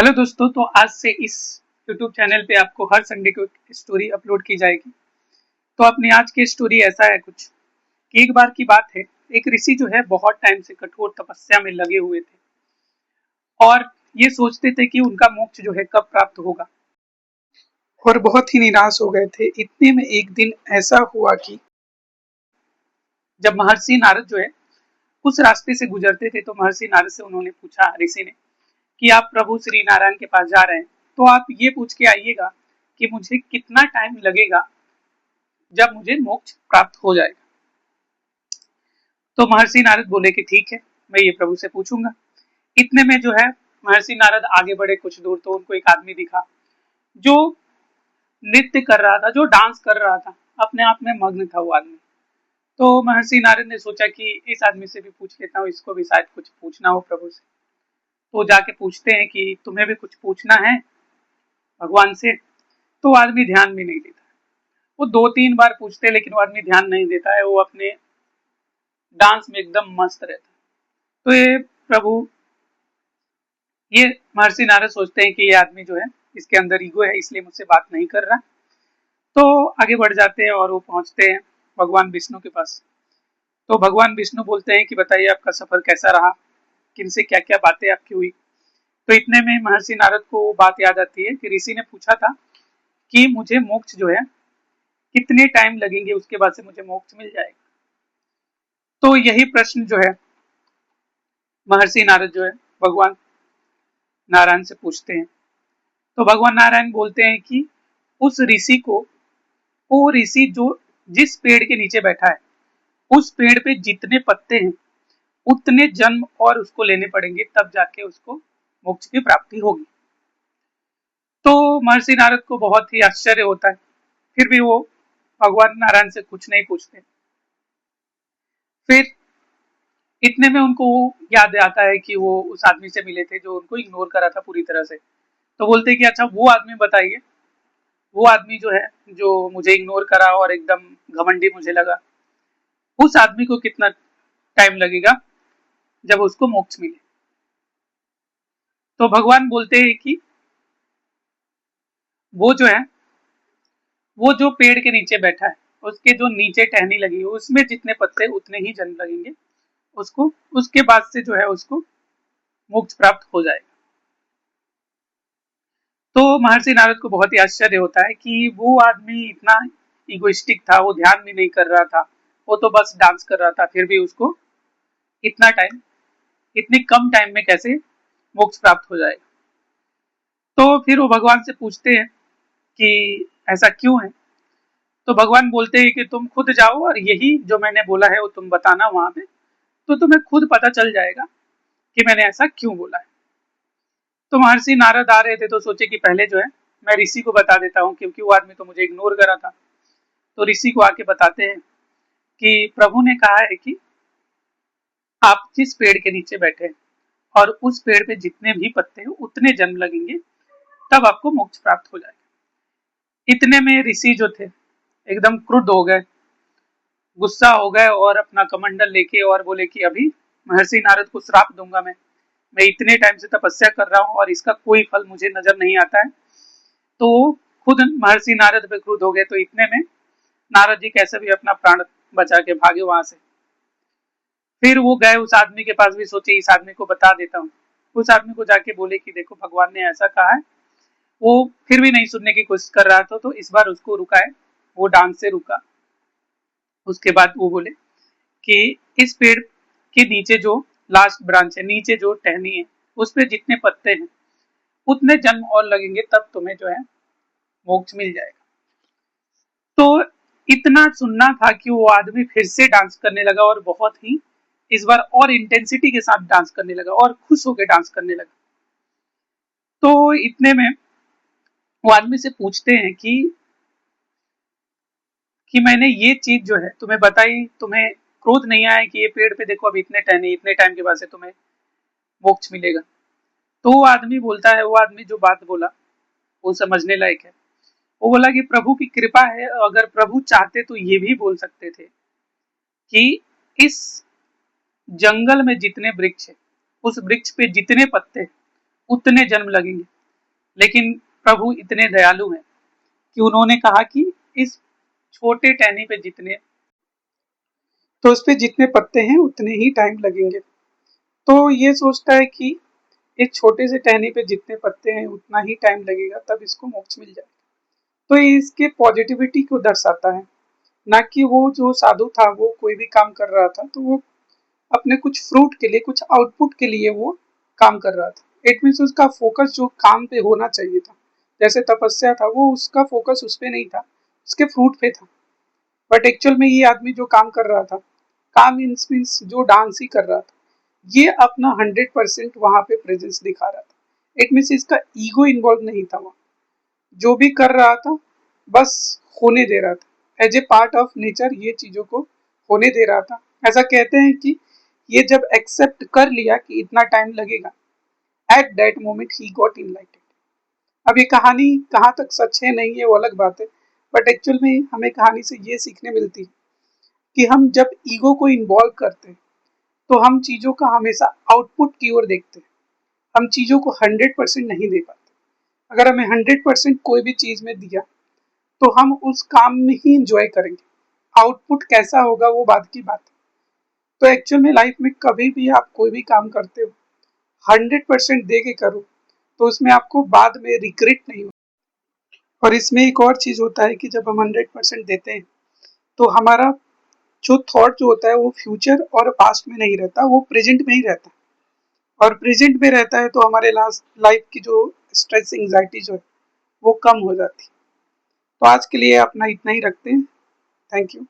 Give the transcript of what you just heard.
Hello दोस्तों, तो आज से इस YouTube चैनल पे आपको हर संडे को एक स्टोरी अपलोड की जाएगी। तो अपनी आज की स्टोरी ऐसा है कुछ कि एक बार की बात है, एक ऋषि जो है बहुत टाइम से कठोर तपस्या में लगे हुए थे और ये सोचते थे कि उनका मोक्ष जो है कब प्राप्त होगा और बहुत ही निराश हो गए थे। इतने में एक दिन ऐसा हुआ कि जब महर्षि नारद जो है उस रास्ते से गुजरते थे तो महर्षि नारद से उन्होंने पूछा, ऋषि ने, कि आप प्रभु श्री नारायण के पास जा रहे हैं तो आप ये पूछ के आइएगा कि मुझे कितना टाइम लगेगा जब मुझे मोक्ष प्राप्त हो जाएगा। तो महर्षि नारद बोले कि ठीक है, मैं ये प्रभु से पूछूंगा। इतने में जो है महर्षि नारद आगे बढ़े कुछ दूर तो उनको एक आदमी दिखा जो नृत्य कर रहा था, जो डांस कर रहा था, अपने आप में मग्न था वो आदमी। तो महर्षि नारद ने सोचा कि इस आदमी से भी पूछ लेता हूँ, इसको भी शायद कुछ पूछना हो प्रभु से। तो जाके पूछते हैं कि तुम्हें भी कुछ पूछना है भगवान से। तो वो आदमी ध्यान भी नहीं देता। वो 2-3 बार पूछते हैं लेकिन वो आदमी ध्यान नहीं देता है, वो अपने डांस में एकदम मस्त रहता है। तो ये प्रभु, ये महर्षि नारद सोचते हैं कि ये आदमी जो है इसके अंदर ईगो है, इसलिए मुझसे बात नहीं कर रहा। तो आगे बढ़ जाते हैं और वो पहुंचते हैं भगवान विष्णु के पास। तो भगवान विष्णु बोलते हैं कि बताइए आपका सफर कैसा रहा, किनसे क्या क्या बातें आपकी हुई। तो इतने में महर्षि नारद को वो बात याद आती है कि ऋषि ने पूछा था कि मुझे मोक्ष जो है कितने टाइम लगेंगे, उसके बाद से मुझे मोक्ष मिल जाएगा। तो यही प्रश्न जो है महर्षि नारद जो है भगवान नारायण से पूछते हैं। तो भगवान नारायण बोलते हैं कि उस ऋषि को, वो ऋषि जो जिस पेड़ के नीचे बैठा है, उस पेड़ पे जितने पत्ते हैं उतने जन्म और उसको लेने पड़ेंगे, तब जाके उसको मोक्ष की प्राप्ति होगी। तो महर्षि नारद को बहुत ही आश्चर्य होता है, फिर भी वो भगवान नारायण से कुछ नहीं पूछते। फिर इतने में उनको याद आता है कि वो उस आदमी से मिले थे जो उनको इग्नोर करा था पूरी तरह से। तो बोलते हैं कि अच्छा वो आदमी बताइए, वो आदमी जो है जो मुझे इग्नोर करा और एकदम घमंडी मुझे लगा, उस आदमी को कितना टाइम लगेगा जब उसको मोक्ष मिले। तो भगवान बोलते हैं कि वो जो है, वो जो पेड़ के नीचे बैठा है उसके जो नीचे टहनी लगी है उसमें जितने पत्ते उतने ही जन्म लगेंगे उसको, उसके बाद से जो है उसको मोक्ष प्राप्त हो जाएगा। तो महर्षि नारद को बहुत ही आश्चर्य होता है कि वो आदमी इतना इगोइस्टिक था, वो ध्यान भी नहीं कर रहा था, वो तो बस डांस कर रहा था, फिर भी उसको इतना टाइम, इतने कम टाइम में कैसे मोक्ष प्राप्त हो जाएगा। तो फिर वो भगवान से पूछते हैं कि ऐसा क्यों है। तो भगवान बोलते हैं कि तुम खुद जाओ और यही जो मैंने बोला है वो तुम बताना वहां पे, तो तुम्हें खुद पता चल जाएगा कि मैंने ऐसा क्यों बोला है। तो महर्षि नारद आ रहे थे तो सोचे कि पहले जो है मैं ऋषि को बता देता हूँ, क्योंकि वो आदमी तो मुझे इग्नोर करा था। तो ऋषि को आके बताते हैं कि प्रभु ने कहा है कि आप जिस पेड़ के नीचे बैठे हैं और उस पेड़ पे जितने भी पत्ते हैं उतने जन्म लगेंगे, तब आपको मोक्ष प्राप्त हो जाएगा। इतने में ऋषि जो थे एकदम क्रुद्ध हो गए, गुस्सा हो गए और अपना कमंडल लेके और बोले कि अभी महर्षि नारद को श्राप दूंगा। मैं इतने टाइम से तपस्या कर रहा हूँ और इसका कोई फल मुझे नजर नहीं आता है। तो खुद महर्षि नारद पे क्रुद्ध हो गए। तो इतने में नारद जी कैसे भी अपना प्राण बचा के भागे वहां से। फिर वो गए उस आदमी के पास भी, सोचे इस आदमी को बता देता हूँ। उस आदमी को जाके बोले कि देखो भगवान ने ऐसा कहा है। वो फिर भी नहीं सुनने की कोशिश कर रहा था, तो इस बार उसको रुकाए, वो डांस से रुका। उसके बाद वो बोले कि इस पेड़ के नीचे जो लास्ट ब्रांच है, नीचे जो टहनी है, उस पे जितने पत्ते हैं उतने जन्म और लगेंगे, तब तुम्हें जो है मोक्ष मिल जाएगा। तो इतना सुनना था कि वो आदमी फिर से डांस करने लगा और बहुत ही इस बार और इंटेंसिटी के साथ डांस करने लगा और खुश होकर डांस करने लगा। तो इतने में वो आदमी से पूछते हैं कि मैंने ये चीज जो है तुम्हें बताई, तुम्हें क्रोध नहीं आया कि ये पेड़ पे देखो अब इतने टहनी, इतने टाइम के बाद से तुम्हें मोक्ष मिलेगा। तो वो आदमी बोलता है, वो आदमी जो बात बोला वो समझने लायक है। वो बोला कि प्रभु की कृपा है, अगर प्रभु चाहते तो ये भी बोल सकते थे कि इस जंगल में जितने वृक्ष है, उस वृक्ष पे जितने पत्ते उतने जन्म लगेंगे, लेकिन प्रभु इतने दयालु हैं कि उन्होंने कहा कि इस छोटे टहनी पे जितने, तो उस पे जितने पत्ते हैं उतने ही टाइम लगेंगे। तो ये सोचता है कि एक छोटे से टहनी पे जितने पत्ते हैं उतना ही टाइम लगेगा, तब इसको मोक्ष मिल जाए। तो ये इसके पॉजिटिविटी को दर्शाता है, ना कि वो जो साधु था वो कोई भी काम कर रहा था तो वो अपने कुछ फ्रूट के लिए, कुछ आउटपुट के लिए वो काम कर रहा था। इट मीन्स उसका फोकस जो काम पे होना चाहिए था, जैसे तपस्या था, वो उसका फोकस उस पे नहीं था, उसके फ्रूट पे था। बट एक्चुअल में ये आदमी जो काम कर रहा था, काम मीन्स जो डांस ही कर रहा था, ये अपना 100% वहां पे प्रेजेंस दिखा रहा था। इट मीन्स इसका ईगो इन्वॉल्व नहीं था वहां, जो भी कर रहा था बस होने दे रहा था, as a part of nature ये चीजों को होने दे रहा था। ऐसा कहते हैं कि ये जब एक्सेप्ट कर लिया कि इतना टाइम लगेगा, at that moment he got enlightened. अब ये कहानी कहाँ तक सच है नहीं है वो अलग बात है, बट एक्चुअल में हमें कहानी से ये सीखने मिलती है कि हम जब ईगो को इन्वॉल्व करते हैं तो हम चीज़ों का हमेशा आउटपुट की ओर देखते हैं, हम चीज़ों को 100% नहीं दे पाते। अगर हमें 100% कोई भी चीज़ में दिया तो हम उस काम में ही इंजॉय करेंगे, आउटपुट कैसा होगा वो बात की बात है। तो एक्चुअल में लाइफ में कभी भी आप कोई भी काम करते हो 100% दे के करो, तो उसमें आपको बाद में रिग्रेट नहीं हो। और इसमें एक और चीज़ होता है कि जब हम 100% देते हैं तो हमारा जो थॉट जो होता है वो फ्यूचर और पास्ट में नहीं रहता, वो प्रेजेंट में ही रहता है। और प्रेजेंट में रहता है तो हमारे लास्ट लाइफ की जो स्ट्रेस एंग्जाइटी जो है वो कम हो जाती है। तो आज के लिए अपना इतना ही रखते हैं। Thank you.